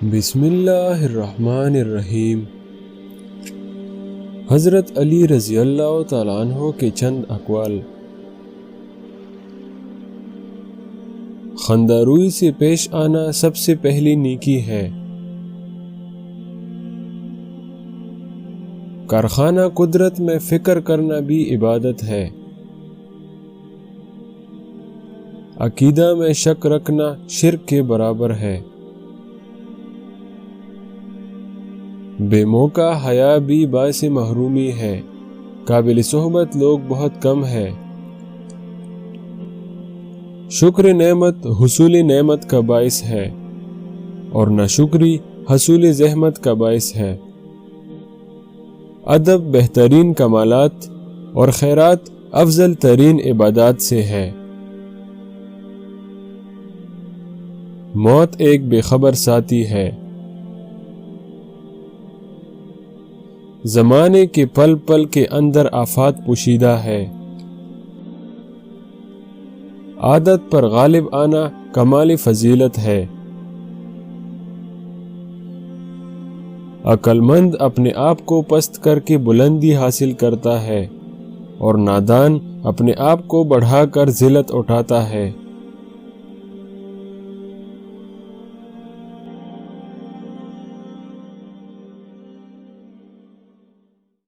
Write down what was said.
بسم اللہ الرحمن الرحیم۔ حضرت علی رضی اللہ تعالیٰ عنہ کے چند اقوال۔ خندہ روئی سے پیش آنا سب سے پہلی نیکی ہے۔ کارخانہ قدرت میں فکر کرنا بھی عبادت ہے۔ عقیدہ میں شک رکھنا شرک کے برابر ہے۔ بے موقع حیا بھی باعث محرومی ہے۔ قابل صحبت لوگ بہت کم ہے۔ شکر نعمت حصول نعمت کا باعث ہے اور ناشکری حصول زحمت کا باعث ہے۔ ادب بہترین کمالات اور خیرات افضل ترین عبادات سے ہے۔ موت ایک بے خبر ساتھی ہے۔ زمانے کے پل پل کے اندر آفات پوشیدہ ہے۔ عادت پر غالب آنا کمال فضیلت ہے۔ عقل مند اپنے آپ کو پست کر کے بلندی حاصل کرتا ہے اور نادان اپنے آپ کو بڑھا کر ذلت اٹھاتا ہے۔